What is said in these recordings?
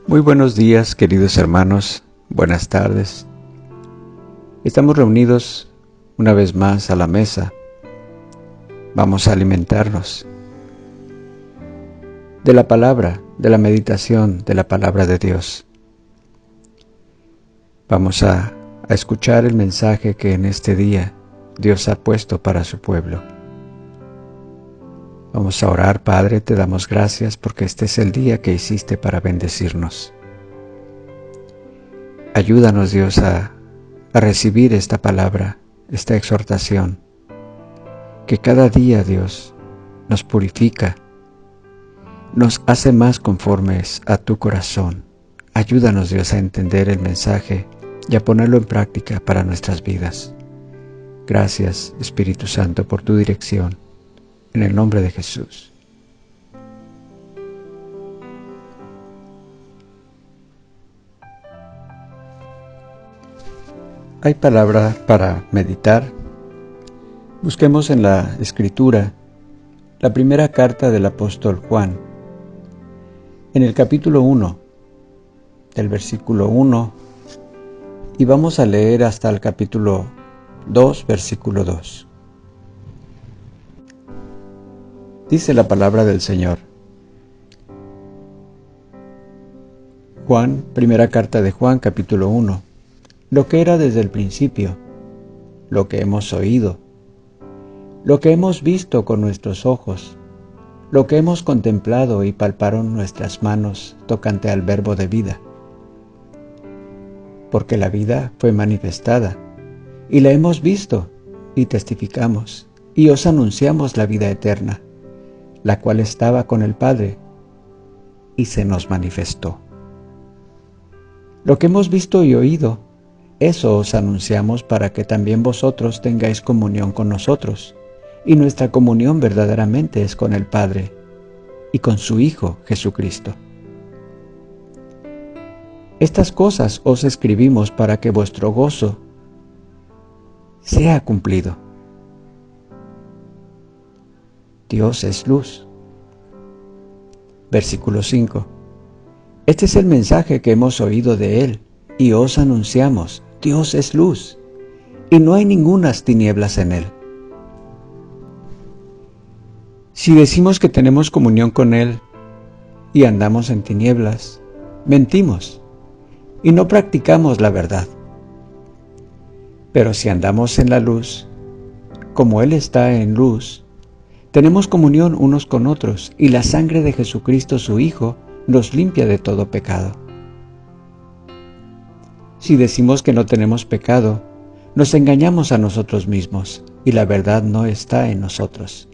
Muy buenos días, queridos hermanos, buenas tardes. Estamos reunidos una vez más a la mesa. Vamos a alimentarnos de la palabra, de la meditación, de la palabra de Dios. Vamos a escuchar el mensaje que en este día Dios ha puesto para su pueblo. Vamos a orar. Padre, te damos gracias porque este es el día que hiciste para bendecirnos. Ayúdanos, Dios, a recibir esta palabra, esta exhortación, que cada día, Dios, nos purifica, nos hace más conformes a tu corazón. Ayúdanos, Dios, a entender el mensaje y a ponerlo en práctica para nuestras vidas. Gracias, Espíritu Santo, por tu dirección. En el nombre de Jesús. Hay palabra para meditar. Busquemos en la Escritura la primera carta del apóstol Juan, en el capítulo 1, del versículo 1, y vamos a leer hasta el capítulo 2, versículo 2. Dice la palabra del Señor. Juan, primera carta de Juan, capítulo 1. Lo que era desde el principio, lo que hemos oído, lo que hemos visto con nuestros ojos, lo que hemos contemplado y palparon nuestras manos tocante al verbo de vida. Porque la vida fue manifestada, y la hemos visto, y testificamos, y os anunciamos la vida eterna, la cual estaba con el Padre, y se nos manifestó. Lo que hemos visto y oído, eso os anunciamos para que también vosotros tengáis comunión con nosotros, y nuestra comunión verdaderamente es con el Padre, y con su Hijo Jesucristo. Estas cosas os escribimos para que vuestro gozo sea cumplido. Dios es luz. Versículo 5. Este es el mensaje que hemos oído de Él y os anunciamos: Dios es luz y no hay ningunas tinieblas en Él. Si decimos que tenemos comunión con Él y andamos en tinieblas, mentimos y no practicamos la verdad. Pero si andamos en la luz, como Él está en luz, tenemos comunión unos con otros, y la sangre de Jesucristo su Hijo nos limpia de todo pecado. Si decimos que no tenemos pecado, nos engañamos a nosotros mismos, y la verdad no está en nosotros.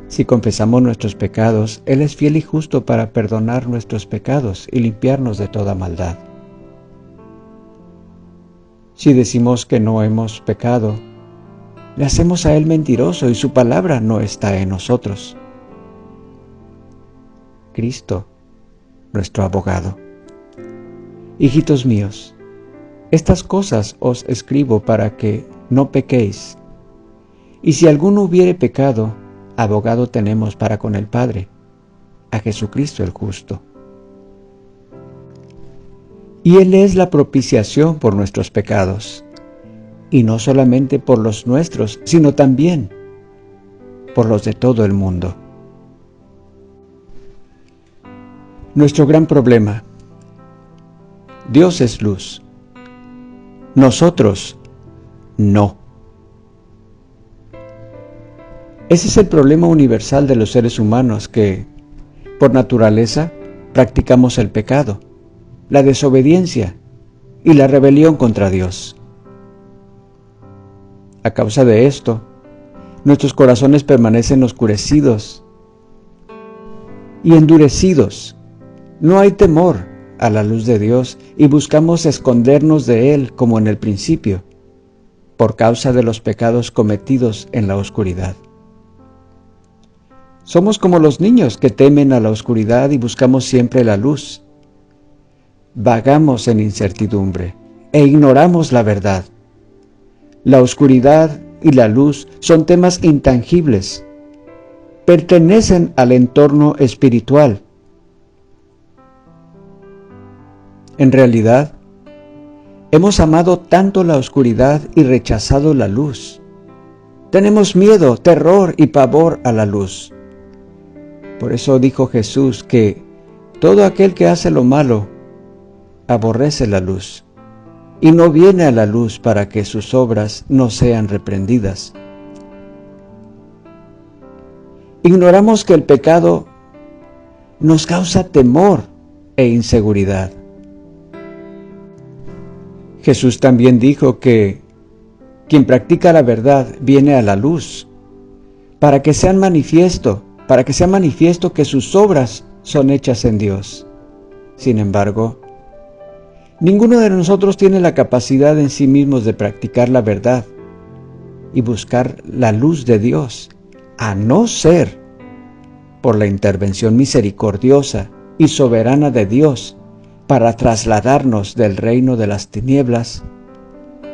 Si confesamos nuestros pecados, Él es fiel y justo para perdonar nuestros pecados y limpiarnos de toda maldad. Si decimos que no hemos pecado, le hacemos a Él mentiroso y su palabra no está en nosotros. Cristo, nuestro abogado. Hijitos míos, estas cosas os escribo para que no pequéis. Y si alguno hubiere pecado, abogado tenemos para con el Padre, a Jesucristo el justo. Y Él es la propiciación por nuestros pecados, y no solamente por los nuestros, sino también por los de todo el mundo. Nuestro gran problema: Dios es luz, nosotros no. Ese es el problema universal de los seres humanos que, por naturaleza, practicamos el pecado, la desobediencia y la rebelión contra Dios. A causa de esto, nuestros corazones permanecen oscurecidos y endurecidos. No hay temor a la luz de Dios y buscamos escondernos de Él como en el principio, por causa de los pecados cometidos en la oscuridad. Somos como los niños que temen a la oscuridad y buscamos siempre la luz. Vagamos en incertidumbre e ignoramos la verdad. La oscuridad y la luz son temas intangibles, pertenecen al entorno espiritual. En realidad, hemos amado tanto la oscuridad y rechazado la luz. Tenemos miedo, terror y pavor a la luz. Por eso dijo Jesús que todo aquel que hace lo malo aborrece la luz y no viene a la luz para que sus obras no sean reprendidas. Ignoramos que el pecado nos causa temor e inseguridad. Jesús también dijo que quien practica la verdad viene a la luz para que sea manifiesto que sus obras son hechas en Dios. Sin embargo, ninguno de nosotros tiene la capacidad en sí mismos de practicar la verdad y buscar la luz de Dios, a no ser por la intervención misericordiosa y soberana de Dios para trasladarnos del reino de las tinieblas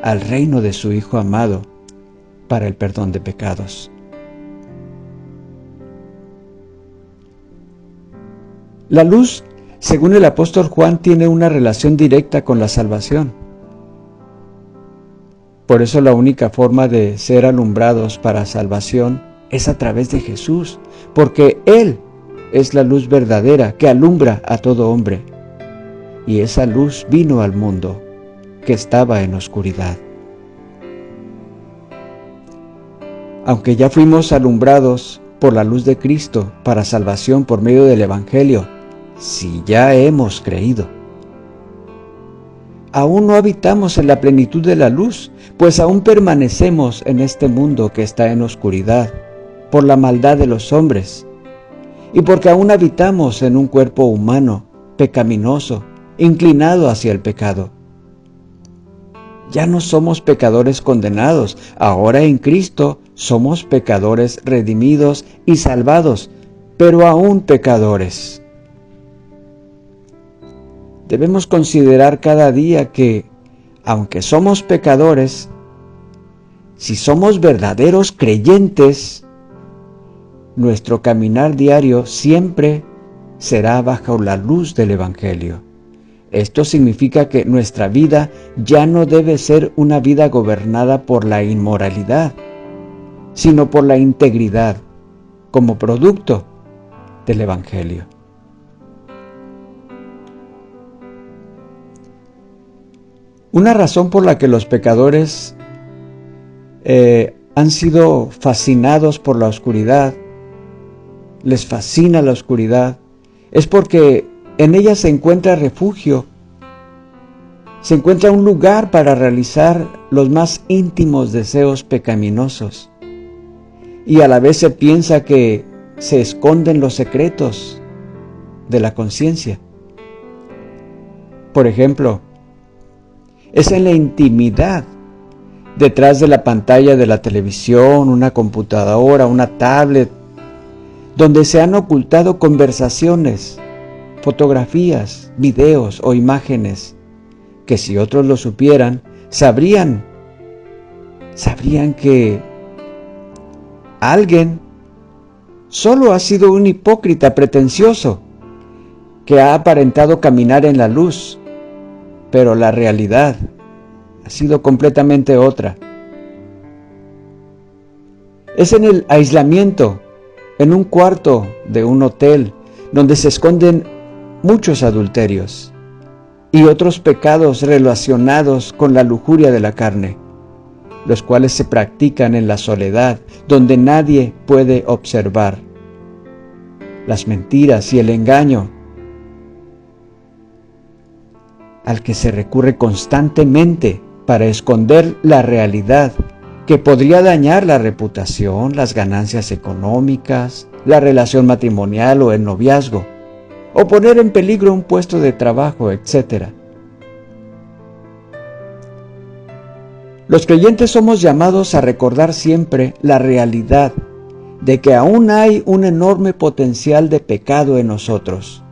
al reino de su Hijo amado para el perdón de pecados. La luz, según el apóstol Juan, tiene una relación directa con la salvación. Por eso la única forma de ser alumbrados para salvación es a través de Jesús, porque Él es la luz verdadera que alumbra a todo hombre. Y esa luz vino al mundo que estaba en oscuridad. Aunque ya fuimos alumbrados por la luz de Cristo para salvación por medio del Evangelio, si ya hemos creído, aún no habitamos en la plenitud de la luz, pues aún permanecemos en este mundo que está en oscuridad por la maldad de los hombres y porque aún habitamos en un cuerpo humano pecaminoso, inclinado hacia el pecado. Ya no somos pecadores condenados, ahora en Cristo somos pecadores redimidos y salvados, pero aún pecadores. Debemos considerar cada día que, aunque somos pecadores, si somos verdaderos creyentes, nuestro caminar diario siempre será bajo la luz del Evangelio. Esto significa que nuestra vida ya no debe ser una vida gobernada por la inmoralidad, sino por la integridad, como producto del Evangelio. Una razón por la que los pecadores han sido fascinados por la oscuridad, les fascina la oscuridad, es porque en ella se encuentra refugio, se encuentra un lugar para realizar los más íntimos deseos pecaminosos. Y a la vez se piensa que se esconden los secretos de la conciencia. Por ejemplo, es en la intimidad, detrás de la pantalla de la televisión, una computadora, una tablet, donde se han ocultado conversaciones, fotografías, videos o imágenes que si otros lo supieran, sabrían que alguien solo ha sido un hipócrita pretencioso que ha aparentado caminar en la luz, pero la realidad ha sido completamente otra. Es en el aislamiento, en un cuarto de un hotel, donde se esconden muchos adulterios y otros pecados relacionados con la lujuria de la carne, los cuales se practican en la soledad, donde nadie puede observar. Las mentiras y el engaño, al que se recurre constantemente para esconder la realidad que podría dañar la reputación, las ganancias económicas, la relación matrimonial o el noviazgo, o poner en peligro un puesto de trabajo, etc. Los creyentes somos llamados a recordar siempre la realidad de que aún hay un enorme potencial de pecado en nosotros.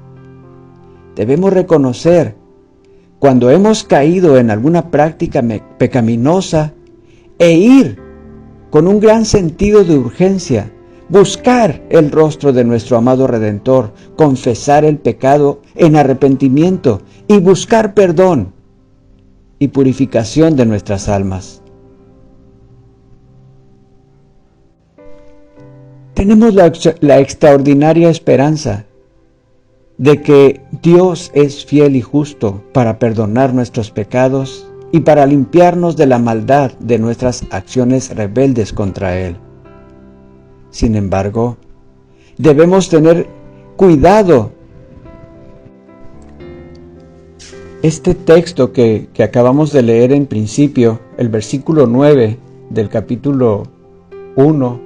Debemos reconocer cuando hemos caído en alguna práctica pecaminosa e ir con un gran sentido de urgencia buscar el rostro de nuestro amado Redentor, confesar el pecado en arrepentimiento y buscar perdón y purificación de nuestras almas. Tenemos la extraordinaria esperanza de que Dios es fiel y justo para perdonar nuestros pecados y para limpiarnos de la maldad de nuestras acciones rebeldes contra Él. Sin embargo, debemos tener cuidado. Este texto que acabamos de leer en principio, el versículo 9 del capítulo 1,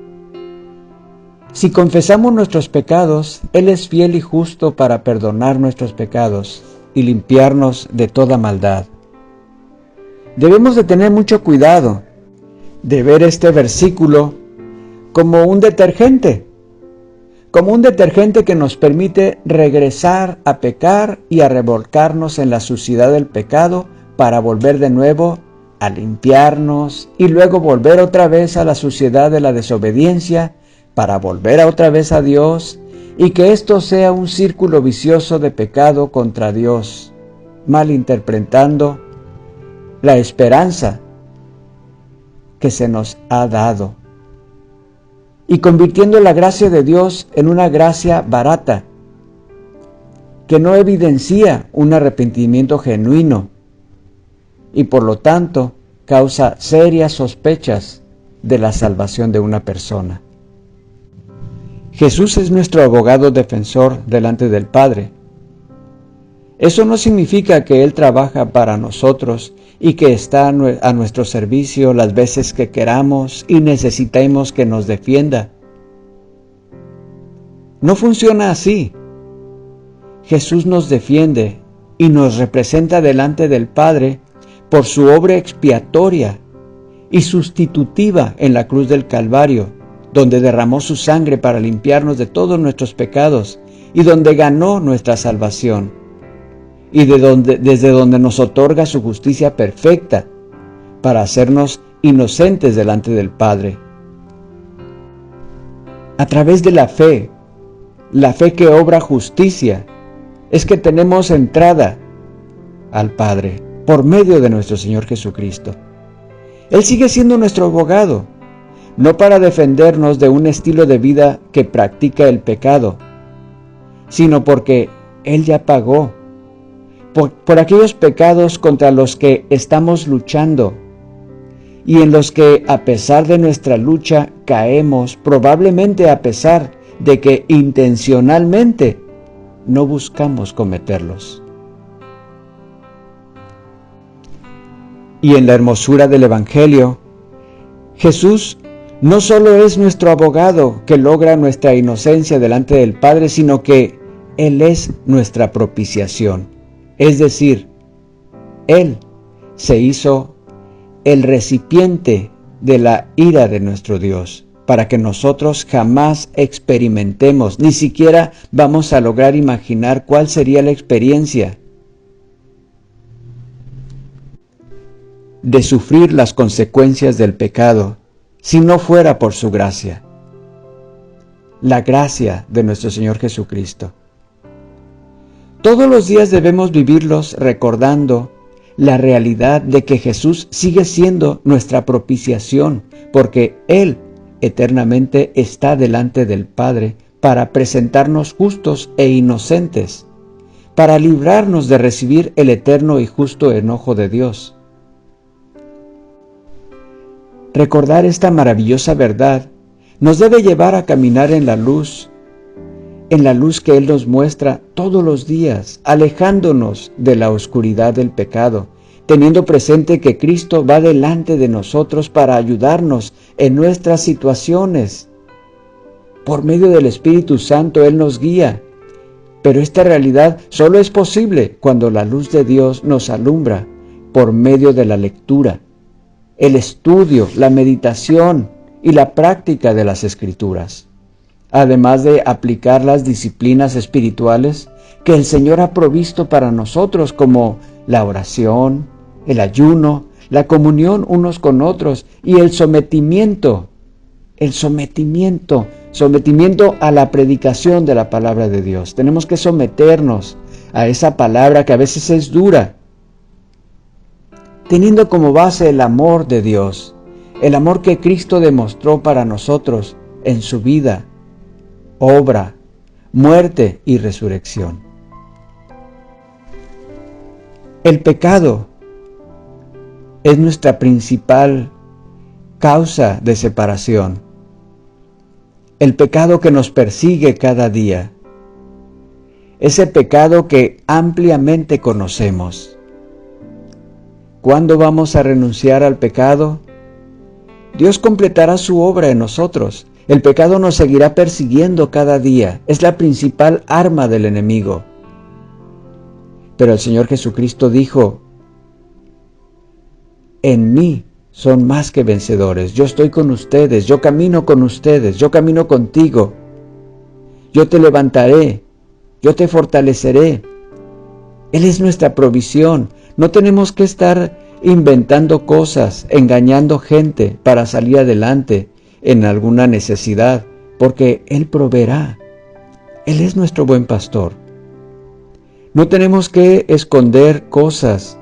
si confesamos nuestros pecados, Él es fiel y justo para perdonar nuestros pecados y limpiarnos de toda maldad. Debemos de tener mucho cuidado de ver este versículo como un detergente que nos permite regresar a pecar y a revolcarnos en la suciedad del pecado para volver de nuevo a limpiarnos y luego volver otra vez a la suciedad de la desobediencia para volver otra vez a Dios y que esto sea un círculo vicioso de pecado contra Dios, malinterpretando la esperanza que se nos ha dado y convirtiendo la gracia de Dios en una gracia barata que no evidencia un arrepentimiento genuino y por lo tanto causa serias sospechas de la salvación de una persona. Jesús es nuestro abogado defensor delante del Padre. Eso no significa que Él trabaja para nosotros y que está a nuestro servicio las veces que queramos y necesitemos que nos defienda. No funciona así. Jesús nos defiende y nos representa delante del Padre por su obra expiatoria y sustitutiva en la cruz del Calvario, donde derramó su sangre para limpiarnos de todos nuestros pecados y donde ganó nuestra salvación, y desde donde nos otorga su justicia perfecta para hacernos inocentes delante del Padre. A través de la fe que obra justicia, es que tenemos entrada al Padre por medio de nuestro Señor Jesucristo. Él sigue siendo nuestro abogado, no para defendernos de un estilo de vida que practica el pecado, sino porque Él ya pagó por aquellos pecados contra los que estamos luchando y en los que a pesar de nuestra lucha caemos, probablemente a pesar de que intencionalmente no buscamos cometerlos. Y en la hermosura del Evangelio, Jesús no solo es nuestro abogado que logra nuestra inocencia delante del Padre, sino que Él es nuestra propiciación. Es decir, Él se hizo el recipiente de la ira de nuestro Dios, para que nosotros jamás experimentemos, ni siquiera vamos a lograr imaginar cuál sería la experiencia de sufrir las consecuencias del pecado si no fuera por su gracia, la gracia de nuestro Señor Jesucristo. Todos los días debemos vivirlos recordando la realidad de que Jesús sigue siendo nuestra propiciación, porque Él eternamente está delante del Padre para presentarnos justos e inocentes, para librarnos de recibir el eterno y justo enojo de Dios. Recordar esta maravillosa verdad nos debe llevar a caminar en la luz que Él nos muestra todos los días, alejándonos de la oscuridad del pecado, teniendo presente que Cristo va delante de nosotros para ayudarnos en nuestras situaciones. Por medio del Espíritu Santo Él nos guía, pero esta realidad solo es posible cuando la luz de Dios nos alumbra por medio de la lectura, el estudio, la meditación y la práctica de las Escrituras, además de aplicar las disciplinas espirituales que el Señor ha provisto para nosotros, como la oración, el ayuno, la comunión unos con otros y el sometimiento sometimiento a la predicación de la palabra de Dios. Tenemos que someternos a esa palabra que a veces es dura, teniendo como base el amor de Dios, el amor que Cristo demostró para nosotros en su vida, obra, muerte y resurrección. El pecado es nuestra principal causa de separación. El pecado que nos persigue cada día. Ese pecado que ampliamente conocemos. ¿Cuándo vamos a renunciar al pecado? Dios completará su obra en nosotros. El pecado nos seguirá persiguiendo cada día. Es la principal arma del enemigo. Pero el Señor Jesucristo dijo: en mí son más que vencedores. Yo estoy con ustedes, yo camino con ustedes, yo camino contigo. Yo te levantaré, yo te fortaleceré. Él es nuestra provisión. No tenemos que estar inventando cosas, engañando gente para salir adelante en alguna necesidad, porque Él proveerá. Él es nuestro buen pastor. No tenemos que esconder cosas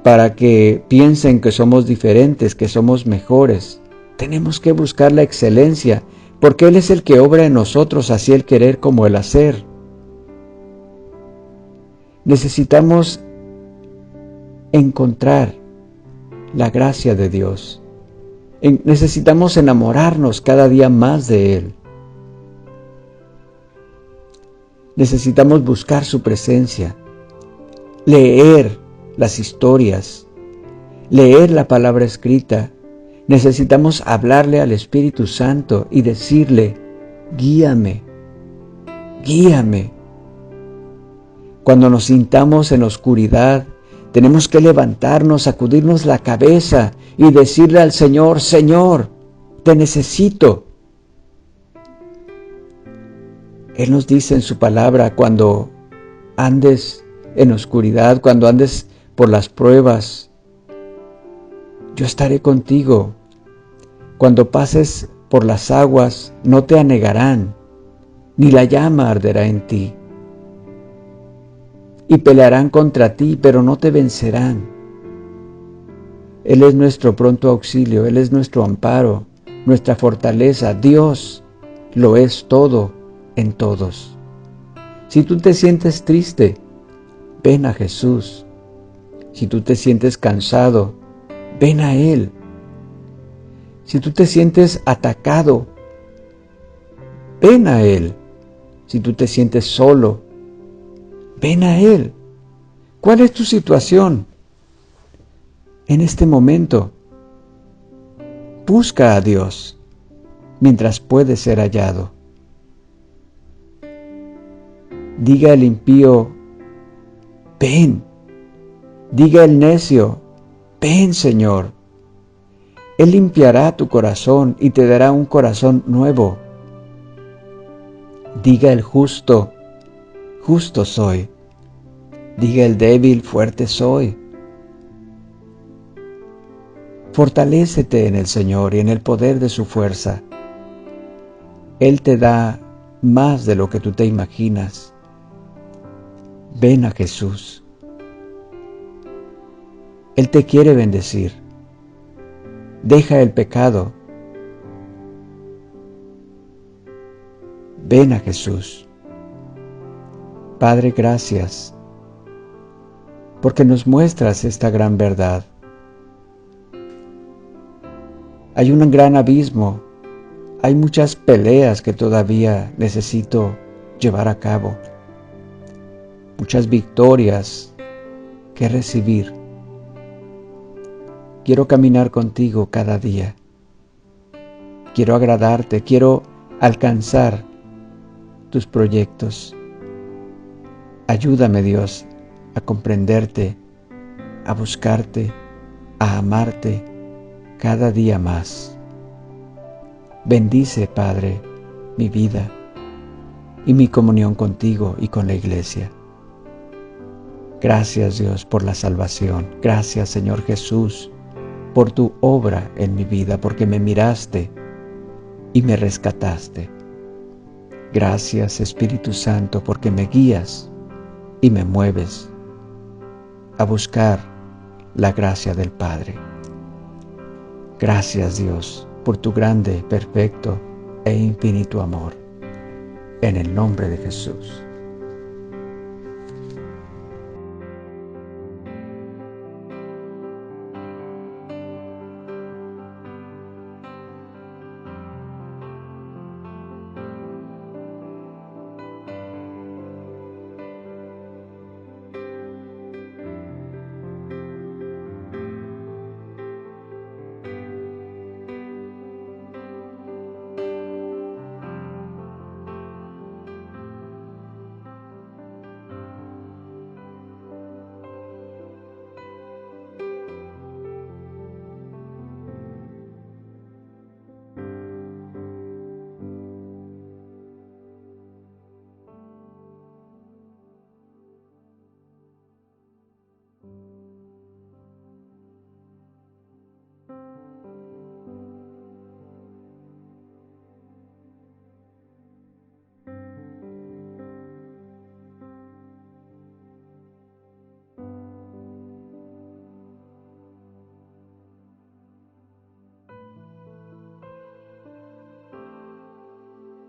para que piensen que somos diferentes, que somos mejores. Tenemos que buscar la excelencia, porque Él es el que obra en nosotros, así el querer como el hacer. Necesitamos encontrar la gracia de Dios. Necesitamos enamorarnos cada día más de Él. Necesitamos buscar su presencia, leer las historias, leer la palabra escrita. Necesitamos hablarle al Espíritu Santo y decirle: guíame, guíame. Cuando nos sintamos en oscuridad, tenemos que levantarnos, sacudirnos la cabeza y decirle al Señor: Señor, te necesito. Él nos dice en su palabra: cuando andes en oscuridad, cuando andes por las pruebas, yo estaré contigo. Cuando pases por las aguas, no te anegarán, ni la llama arderá en ti. Y pelearán contra ti, pero no te vencerán. Él es nuestro pronto auxilio, Él es nuestro amparo, nuestra fortaleza. Dios lo es todo en todos. Si tú te sientes triste, ven a Jesús. Si tú te sientes cansado, ven a Él. Si tú te sientes atacado, ven a Él. Si tú te sientes solo, ven a Él. ¿Cuál es tu situación en este momento? Busca a Dios mientras puede ser hallado. Diga el impío: ven. Diga el necio: ven, Señor. Él limpiará tu corazón y te dará un corazón nuevo. Diga el justo: justo soy. Diga el débil: fuerte soy. Fortalécete en el Señor y en el poder de su fuerza. Él te da más de lo que tú te imaginas. Ven a Jesús. Él te quiere bendecir. Deja el pecado. Ven a Jesús. Padre, gracias, porque nos muestras esta gran verdad. Hay un gran abismo, hay muchas peleas que todavía necesito llevar a cabo, muchas victorias que recibir. Quiero caminar contigo cada día. Quiero agradarte, quiero alcanzar tus proyectos. Ayúdame, Dios, a comprenderte, a buscarte, a amarte cada día más. Bendice, Padre, mi vida y mi comunión contigo y con la iglesia. Gracias, Dios, por la salvación. Gracias, Señor Jesús, por tu obra en mi vida, porque me miraste y me rescataste. Gracias, Espíritu Santo, porque me guías y me mueves a buscar la gracia del Padre. Gracias, Dios, por tu grande, perfecto e infinito amor. En el nombre de Jesús.